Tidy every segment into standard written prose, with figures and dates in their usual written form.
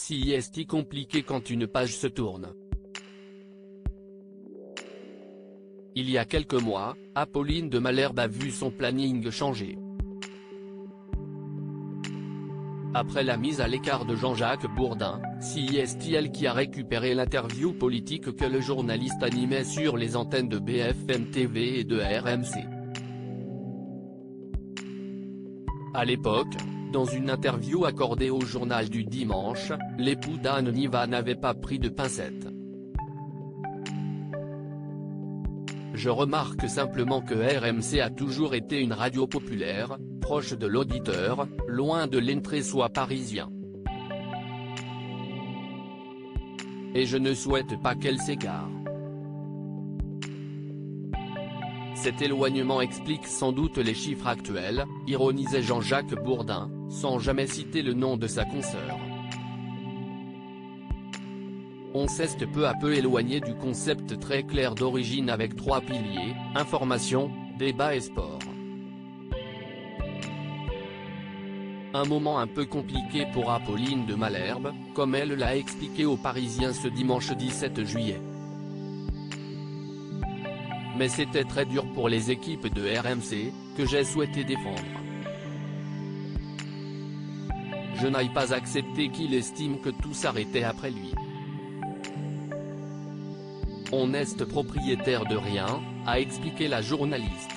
Si est compliqué quand une page se tourne. Il y a quelques mois, Apolline de Malherbe a vu son planning changer. Après la mise à l'écart de Jean-Jacques Bourdin, c'est elle qui a récupéré l'interview politique que le journaliste animait sur les antennes de BFM TV et de RMC. À l'époque, dans une interview accordée au journal du dimanche, l'époux d'Anne Niva n'avait pas pris de pincettes. Je remarque simplement que RMC a toujours été une radio populaire, proche de l'auditeur, loin de l'entre-soi parisien. Et je ne souhaite pas qu'elle s'égare. Cet éloignement explique sans doute les chiffres actuels, ironisait Jean-Jacques Bourdin, sans jamais citer le nom de sa consoeur. On s'est peu à peu éloigné du concept très clair d'origine avec 3 piliers, information, débat et sport. Un moment un peu compliqué pour Apolline de Malherbe, comme elle l'a expliqué aux Parisiens ce dimanche 17 juillet. Mais c'était très dur pour les équipes de RMC, que j'ai souhaité défendre. Je n'aille pas accepter qu'il estime que tout s'arrêtait après lui. On n'est propriétaire de rien, a expliqué la journaliste.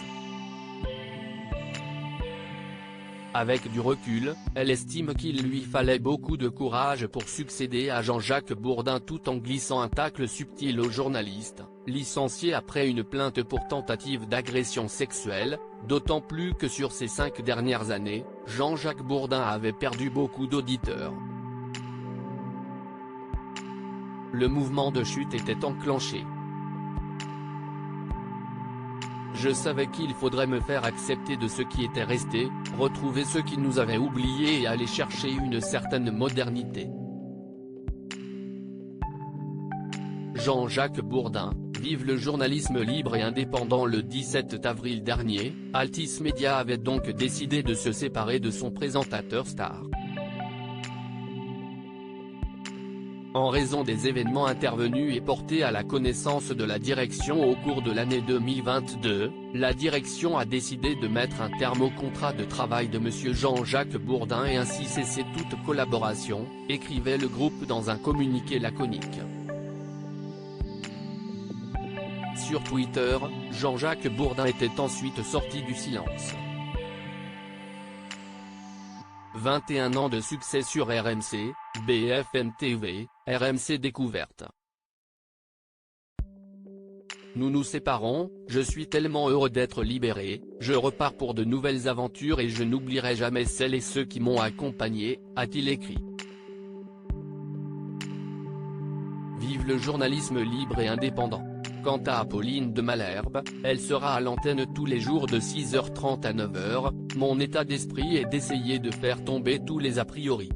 Avec du recul, elle estime qu'il lui fallait beaucoup de courage pour succéder à Jean-Jacques Bourdin tout en glissant un tacle subtil au journaliste, licencié après une plainte pour tentative d'agression sexuelle, d'autant plus que sur ces 5 dernières années, Jean-Jacques Bourdin avait perdu beaucoup d'auditeurs. Le mouvement de chute était enclenché. Je savais qu'il faudrait me faire accepter de ce qui était resté, retrouver ceux qui nous avaient oubliés et aller chercher une certaine modernité. Jean-Jacques Bourdin, vive le journalisme libre et indépendant. Le 17 avril dernier, Altice Media avait donc décidé de se séparer de son présentateur star. En raison des événements intervenus et portés à la connaissance de la direction au cours de l'année 2022, la direction a décidé de mettre un terme au contrat de travail de monsieur Jean-Jacques Bourdin et ainsi cesser toute collaboration, écrivait le groupe dans un communiqué laconique. Sur Twitter, Jean-Jacques Bourdin était ensuite sorti du silence. 21 ans de succès sur RMC, BFM TV, RMC Découverte. Nous nous séparons, je suis tellement heureux d'être libéré, je repars pour de nouvelles aventures et je n'oublierai jamais celles et ceux qui m'ont accompagné, a-t-il écrit. Vive le journalisme libre et indépendant. Quant à Apolline de Malherbe, elle sera à l'antenne tous les jours de 6h30 à 9h, mon état d'esprit est d'essayer de faire tomber tous les a priori.